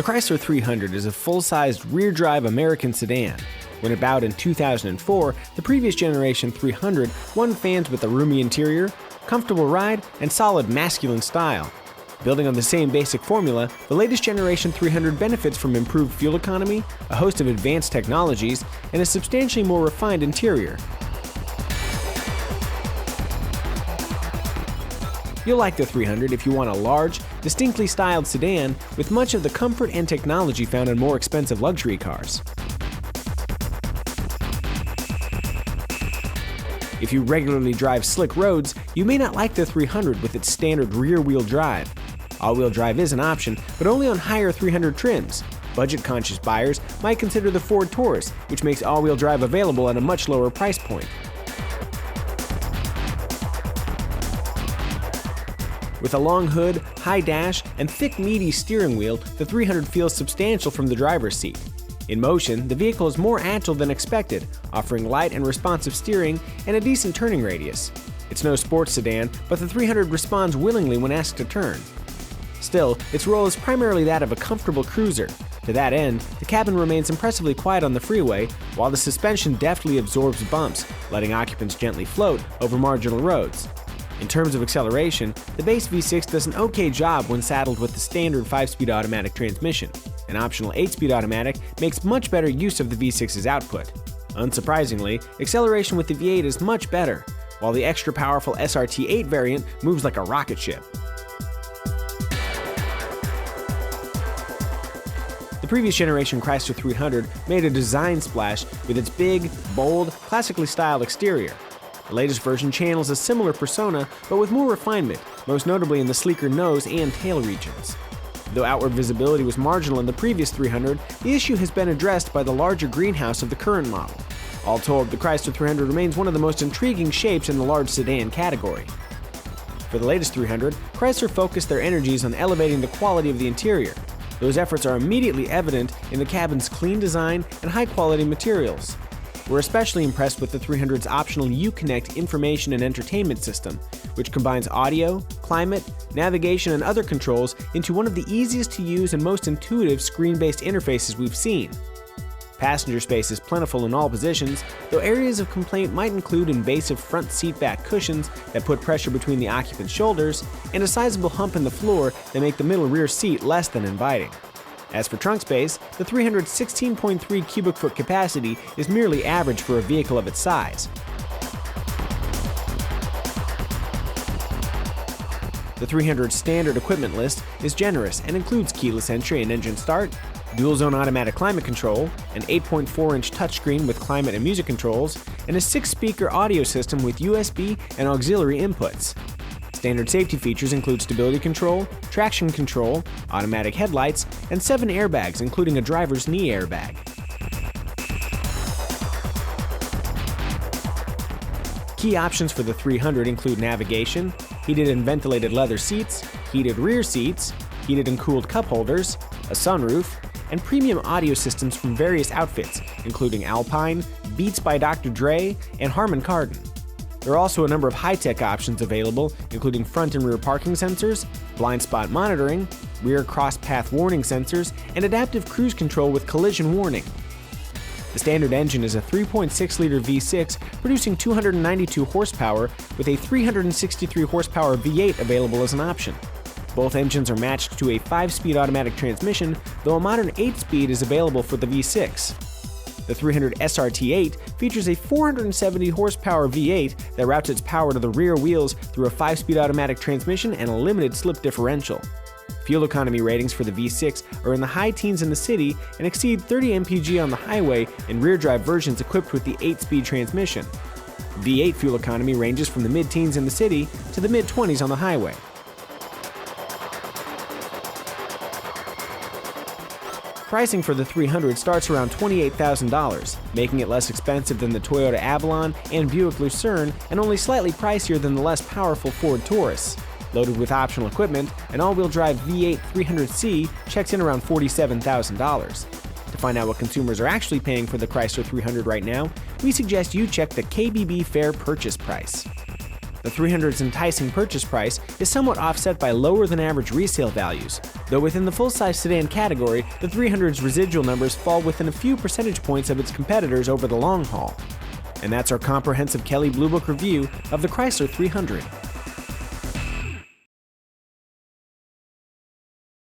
The Chrysler 300 is a full-sized rear-drive American sedan. When it bowed in 2004, the previous generation 300 won fans with a roomy interior, comfortable ride, and solid masculine style. Building on the same basic formula, the latest generation 300 benefits from improved fuel economy, a host of advanced technologies, and a substantially more refined interior. You'll like the 300 if you want a large, distinctly styled sedan with much of the comfort and technology found in more expensive luxury cars. If you regularly drive slick roads, you may not like the 300 with its standard rear-wheel drive. All-wheel drive is an option, but only on higher 300 trims. Budget-conscious buyers might consider the Ford Taurus, which makes all-wheel drive available at a much lower price point. With a long hood, high dash, and thick, meaty steering wheel, the 300 feels substantial from the driver's seat. In motion, the vehicle is more agile than expected, offering light and responsive steering and a decent turning radius. It's no sports sedan, but the 300 responds willingly when asked to turn. Still, its role is primarily that of a comfortable cruiser. To that end, the cabin remains impressively quiet on the freeway, while the suspension deftly absorbs bumps, letting occupants gently float over marginal roads. In terms of acceleration, the base V6 does an okay job when saddled with the standard 5-speed automatic transmission. An optional 8-speed automatic makes much better use of the V6's output. Unsurprisingly, acceleration with the V8 is much better, while the extra powerful SRT8 variant moves like a rocket ship. The previous generation Chrysler 300 made a design splash with its big, bold, classically styled exterior. The latest version channels a similar persona, but with more refinement, most notably in the sleeker nose and tail regions. Though outward visibility was marginal in the previous 300, the issue has been addressed by the larger greenhouse of the current model. All told, the Chrysler 300 remains one of the most intriguing shapes in the large sedan category. For the latest 300, Chrysler focused their energies on elevating the quality of the interior. Those efforts are immediately evident in the cabin's clean design and high-quality materials. We're especially impressed with the 300's optional Uconnect information and entertainment system, which combines audio, climate, navigation, and other controls into one of the easiest to use and most intuitive screen-based interfaces we've seen. Passenger space is plentiful in all positions, though areas of complaint might include invasive front seat back cushions that put pressure between the occupant's shoulders and a sizable hump in the floor that make the middle rear seat less than inviting. As for trunk space, the 300's 16.3 cubic foot capacity is merely average for a vehicle of its size. The 300's standard equipment list is generous and includes keyless entry and engine start, dual-zone automatic climate control, an 8.4-inch touchscreen with climate and music controls, and a 6-speaker audio system with USB and auxiliary inputs. Standard safety features include stability control, traction control, automatic headlights, and 7 airbags, including a driver's knee airbag. Key options for the 300 include navigation, heated and ventilated leather seats, heated rear seats, heated and cooled cup holders, a sunroof, and premium audio systems from various outfits, including Alpine, Beats by Dr. Dre, and Harman Kardon. There are also a number of high-tech options available, including front and rear parking sensors, blind spot monitoring, rear cross-path warning sensors, and adaptive cruise control with collision warning. The standard engine is a 3.6-liter V6 producing 292 horsepower with a 363 horsepower V8 available as an option. Both engines are matched to a 5-speed automatic transmission, though a modern 8-speed is available for the V6. The 300 SRT8 features a 470 horsepower V8 that routes its power to the rear wheels through a 5-speed automatic transmission and a limited slip differential. Fuel economy ratings for the V6 are in the high teens in the city and exceed 30 mpg on the highway in rear-drive versions equipped with the 8-speed transmission. V8 fuel economy ranges from the mid-teens in the city to the mid-20s on the highway. Pricing for the 300 starts around $28,000, making it less expensive than the Toyota Avalon and Buick Lucerne and only slightly pricier than the less powerful Ford Taurus. Loaded with optional equipment, an all-wheel drive V8 300C checks in around $47,000. To find out what consumers are actually paying for the Chrysler 300 right now, we suggest you check the KBB Fair purchase price. The 300's enticing purchase price is somewhat offset by lower than average resale values, though within the full-size sedan category, the 300's residual numbers fall within a few percentage points of its competitors over the long haul. And that's our comprehensive Kelley Blue Book review of the Chrysler 300.